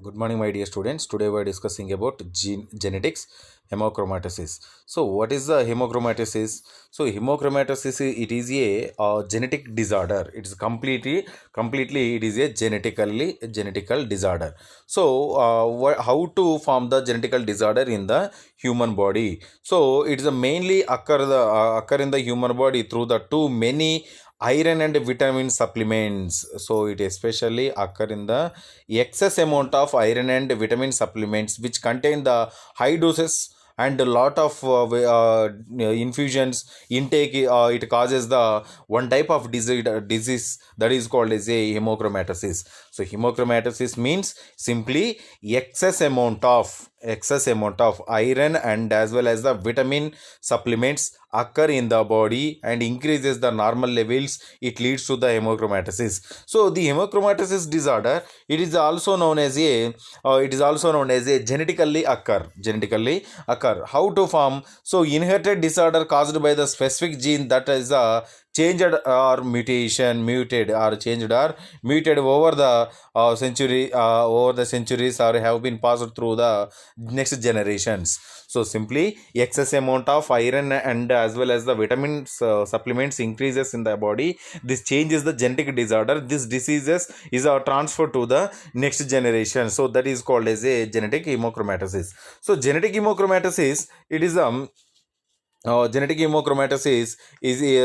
Good morning, my dear students. Today we are discussing about genetics, hemochromatosis. So, what is the hemochromatosis? So, hemochromatosis it is a genetic disorder. It is completely it is a genetical disorder. So, how to form the genetical disorder in the human body? So, it is a mainly occur in the human body through the too many iron and vitamin supplements. So, it especially occur in the excess amount of iron and vitamin supplements which contain the high doses and a lot of infusions intake. It causes the one type of disease that is called as a hemochromatosis. So hemochromatosis means simply excess amount of iron and as well as the vitamin supplements occur in the body and increases the normal levels. It leads to the hemochromatosis. So the hemochromatosis disorder, it is also known as a genetically occur. How to form? So inherited disorder caused by the specific gene that is changed or muted over the centuries or have been passed through the next generations. So simply excess amount of iron and as well as the vitamins supplements increases in the body. This changes the genetic disorder. This diseases is transferred to the next generation. So that is called as a genetic hemochromatosis. So genetic hemochromatosis, genetic hemochromatosis is the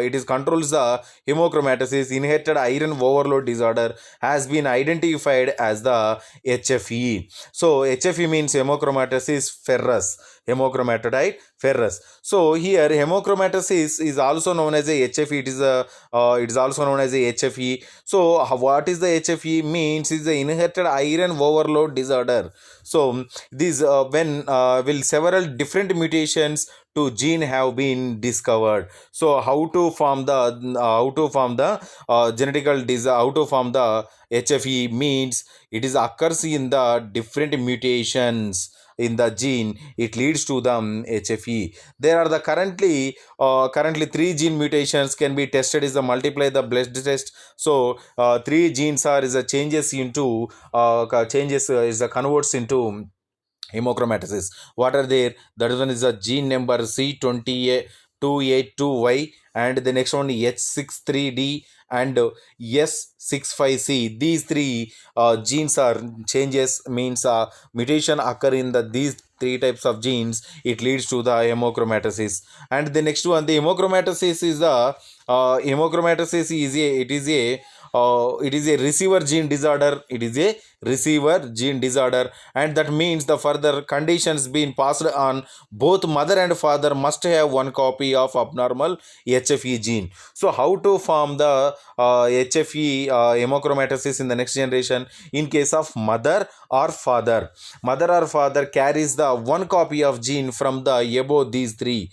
it is controls the hemochromatosis. Inherited iron overload disorder has been identified as the HFE. So HFE means hemochromatosis ferrous, hemochromatodite ferrous. So here hemochromatosis is also known as a HFE. It is also known as a HFE. So what is the HFE means is the inherited iron overload disorder. So these when will several different mutations to gene have been discovered. So how to form the how to form the HFE means it is occurs in the different mutations in the gene. It leads to the HFE. There are the currently three gene mutations can be tested is the multiply the blood test. So three genes are is a changes into changes is a converts into hemochromatosis. What are there? That one is a gene number C282Y, and the next one H63D and S65C. These three genes are changes means mutation occur in these three types of genes. It leads to the hemochromatosis. And the next one, the hemochromatosis is it is a receiver gene disorder. It is a receiver gene disorder, and that means the further conditions being passed on both mother and father must have one copy of abnormal HFE gene. So how to form the HFE hemochromatosis in the next generation? In case of mother or father carries the one copy of gene from the above these three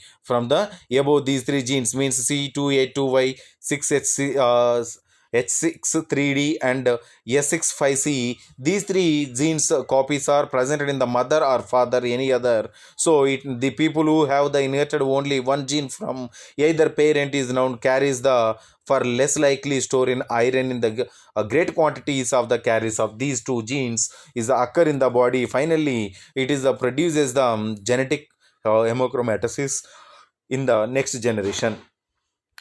genes means C2A2Y 6H H63D and S65C. These three genes copies are present in the mother or father, any other. So the people who have the inherited only one gene from either parent is known carries the for less likely store in iron in the great quantities of the carries of these two genes is occur in the body. Finally, it is produces the genetic hemochromatosis in the next generation.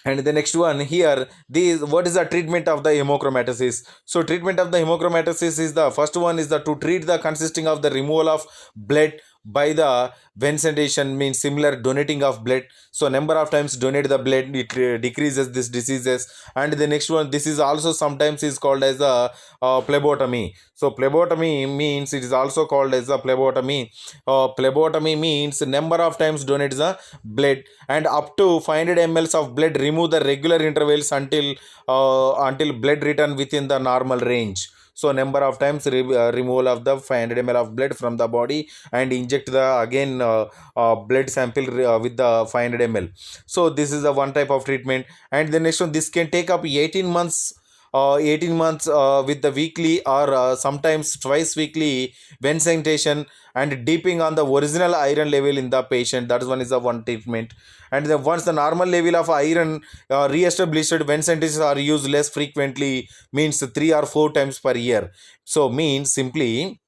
And the next one here, this what is the treatment of the hemochromatosis? So treatment of the hemochromatosis is the first one is the to treat the consisting of the removal of blood by the ventilation means similar donating of blood. So number of times donate the blood, it decreases this diseases. And the next one, this is also sometimes is called as a phlebotomy. So phlebotomy means it is also called as a phlebotomy. Phlebotomy means number of times donate the blood and up to 500 ml of blood remove the regular intervals until blood return within the normal range. So number of times removal of the 500 ml of blood from the body and inject the again blood sample with the 500 ml. So this is the one type of treatment. And the next one, this can take up 18 months 18 months with the weekly or sometimes twice weekly when sanitation and deeping on the original iron level in the patient. That is one is the one treatment. And then once the normal level of iron re-established, when sentences are used less frequently, means 3 or 4 times per year. So means simply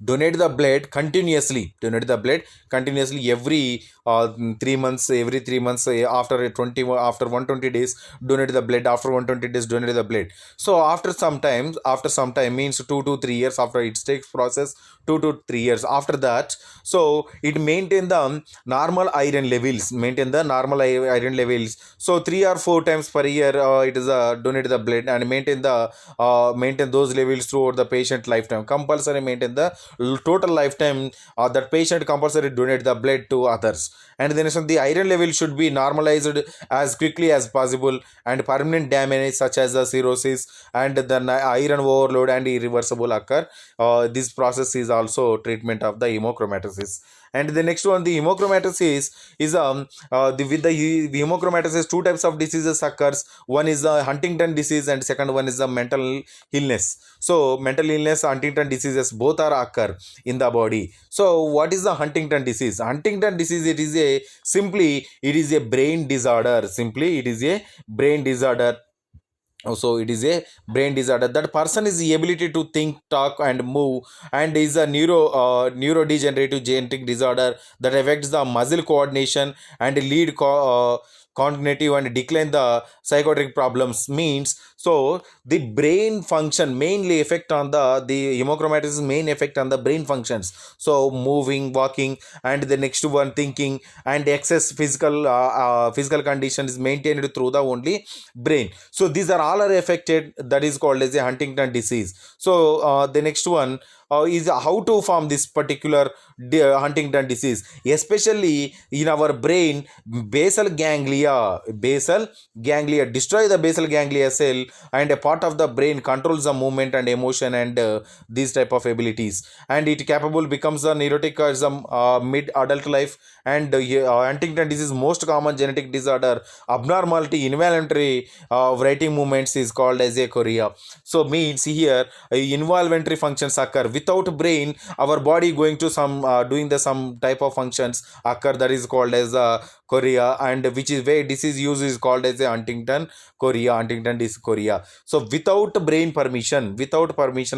donate the blood continuously every 3 months, every 3 months, after 120 days donate the blood, after 120 days donate the blood. So after some time means 2 to 3 years after it takes process, 2 to 3 years after that. So it maintain the normal iron levels. So 3 or 4 times per year it is donate the blood and maintain those levels throughout the patient lifetime. Compulsory maintain the total lifetime that patient compulsory donate the blood to others. And then so the iron level should be normalized as quickly as possible, and permanent damage such as the cirrhosis and the iron overload and irreversible occur. This process is also treatment of the hemochromatosis. And the next one, the hemochromatosis is with the hemochromatosis, two types of diseases occurs. One is the Huntington disease and second one is the mental illness. So mental illness, Huntington diseases both are occur in the body. So what is the Huntington disease? Huntington disease, it is a brain disorder. Simply it is a brain disorder. So it is a brain disorder. That person is the ability to think, talk and move, and is a neurodegenerative genetic disorder that affects the muscle coordination and cognitive and decline the psychotic problems. Means so the brain function mainly affect on the hemochromatosis main effect on the brain functions. So moving, walking, and the next one thinking, and excess physical condition is maintained through the only brain. So these are all are affected, that is called as a Huntington disease. So the next one is how to form this particular Huntington disease, especially in our brain. Basal ganglia destroy the basal ganglia cell, and a part of the brain controls the movement and emotion and these type of abilities, and it capable becomes a neuroticism mid adult life. And Huntington disease most common genetic disorder abnormality involuntary writing movements is called as a chorea. So means here involuntary functions occur without brain, our body going to some doing the some type of functions occur, that is called as chorea, and which is where disease use is called as a Huntington disease chorea. So without permission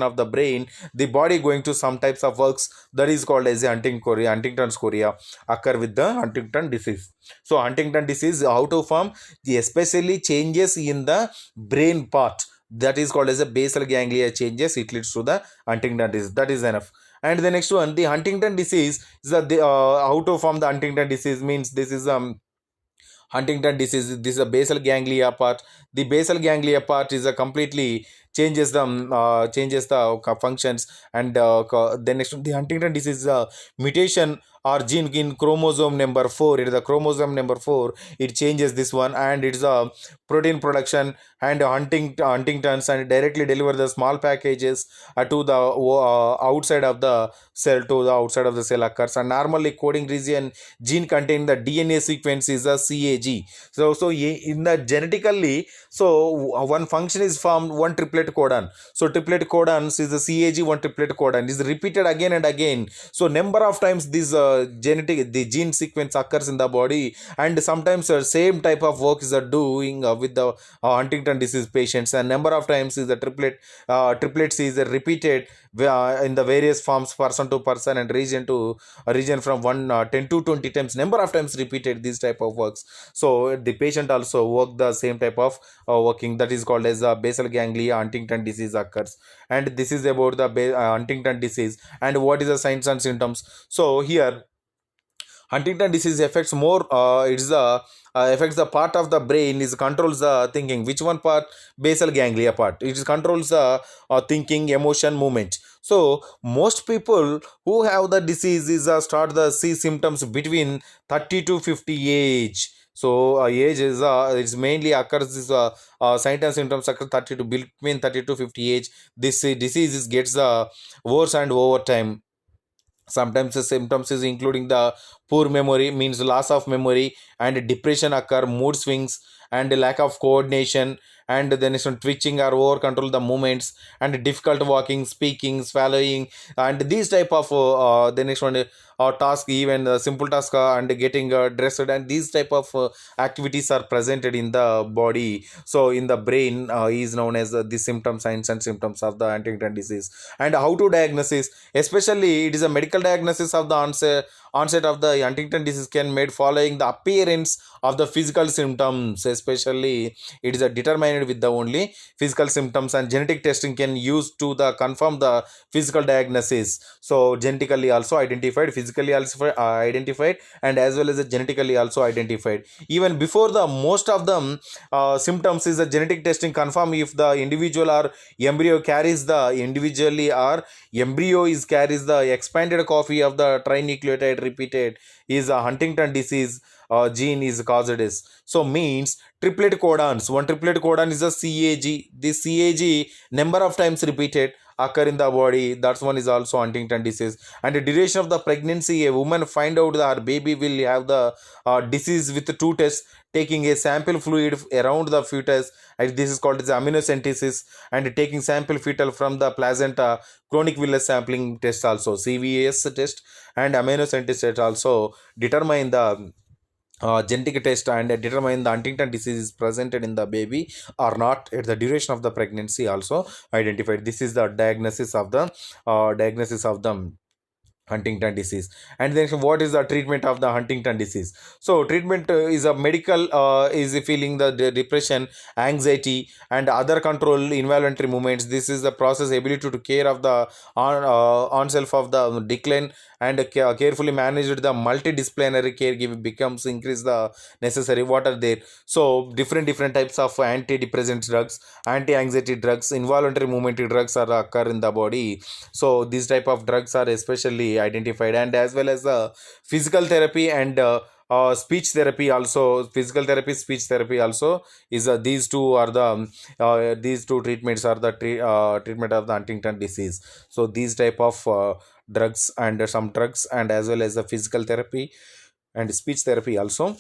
of the brain, the body going to some types of works, that is called as a Huntington's chorea occur with the Huntington disease. So Huntington disease how to form, especially changes in the brain part, that is called as a basal ganglia changes, it leads to the Huntington disease. That is enough. And the next one, the Huntington disease is how to form the Huntington disease. Means this is Huntington disease, this is a basal ganglia part. The basal ganglia part is a completely changes the functions. And then next, the Huntington disease is a mutation or gene in chromosome number 4. It is the chromosome number 4. It changes this one, and it's a protein production and Huntington's, and directly deliver the small packages to the outside of the cell, occurs. And normally coding region gene contain the DNA sequence is a CAG. So in the genetically, so one function is formed, one triplet codon. So triplet codons is the CAG, one triplet codon is repeated again and again. So number of times this the gene sequence occurs in the body, and sometimes same type of work is doing with the Huntington disease patients, and number of times is the triplets is repeated in the various forms, person to person and region to region, from 10 to 20 times, number of times repeated these type of works. So the patient also work the same type of working, that is called as basal ganglia Huntington disease occurs. And this is about the Huntington disease. And what is the signs and symptoms? So here Huntington disease affects more. It's the affects the part of the brain is controls the thinking. Which one part? Basal ganglia part. It is controls the thinking, emotion, movement. So most people who have the disease is start the see symptoms between 30 to 50 age. So age is it's mainly occurs is signs and symptoms occur 30 to between 30 to 50 age. This disease gets worse and over time. Sometimes the symptoms is including the poor memory, means loss of memory, and depression occur, mood swings, and lack of coordination, and then it's twitching or over control the movements, and difficult walking, speaking, swallowing, and these type of the next one task, even simple task and getting dressed, and these type of activities are presented in the body. So in the brain is known as the symptom, signs and symptoms of the Huntington disease. And how to diagnosis, especially it is a medical diagnosis of the onset of the Huntington disease can made following the appearance of the physical symptoms. Especially it is determined with the only physical symptoms, and genetic testing can use to the confirm the physical diagnosis. So genetically also identified, physically also identified, and as well as genetically also identified. Even before the most of them symptoms is the genetic testing confirm if the individual or embryo carries the individually or embryo is carries the expanded copy of the trinucleotide repeated is a Huntington disease gene is caused is. So means triplet codons. One triplet codon is a CAG. This CAG number of times repeated occur in the body. That's one is also Huntington disease. And the duration of the pregnancy, a woman find out that her baby will have the disease with two tests, taking a sample fluid around the fetus, and this is called as amniocentesis, and taking sample fetal from the placenta, chronic villus sampling test also, CVS test, and amniocentesis test also determine the genetic test and determine the Huntington disease is presented in the baby or not at the duration of the pregnancy also identified. This is the diagnosis of the Huntington disease. And then what is the treatment of the Huntington disease? So treatment is a medical is feeling the depression, anxiety, and other control involuntary movements. This is the process ability to care of the on self of the decline, and carefully managed the multidisciplinary caregiving becomes increase the necessary. What are there? So different types of antidepressant drugs, anti-anxiety drugs, involuntary movement drugs are occur in the body. So these type of drugs are especially identified, and as well as the physical therapy and speech therapy also. Physical therapy, speech therapy also is these two treatments are the treatment of the Huntington disease. So these type of drugs and some drugs, and as well as the physical therapy and speech therapy also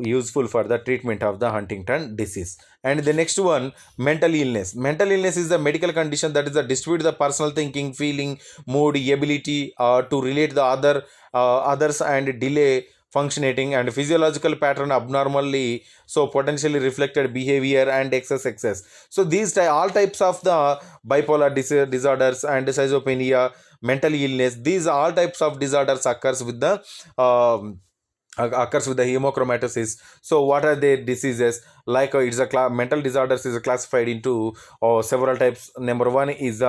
useful for the treatment of the Huntington disease. And the next one, mental illness. Mental illness is the medical condition that is the distribute the personal thinking, feeling, mood, ability to relate the others and delay functioning, and physiological pattern abnormally, so potentially reflected behavior and excess. So these all types of the bipolar disorders and schizophrenia, mental illness, these all types of disorders um, occurs with the hemochromatosis. So what are the diseases? Like it's a mental disorders is classified into several types. Number one is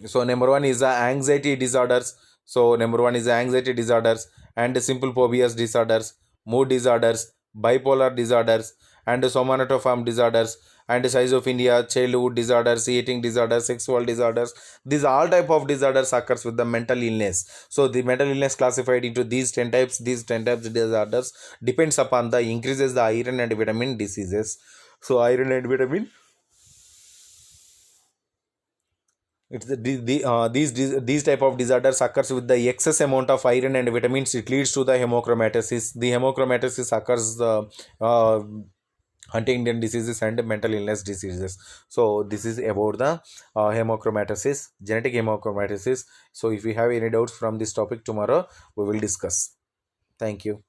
so number one is anxiety disorders. So number one is anxiety disorders, and simple phobias disorders, mood disorders, bipolar disorders, and somatoform disorders, and schizophrenia, childhood disorders, eating disorders, sexual disorders. These all type of disorders occurs with the mental illness. So the mental illness classified into these 10 types. These 10 types of disorders depends upon the increases the iron and vitamin diseases. So iron and vitamin, it's these type of disorders occurs with the excess amount of iron and vitamins. It leads to the hemochromatosis. The hemochromatosis occurs Huntington diseases and mental illness diseases. So this is about the hemochromatosis, genetic hemochromatosis. So if you have any doubts from this topic tomorrow, we will discuss. Thank you.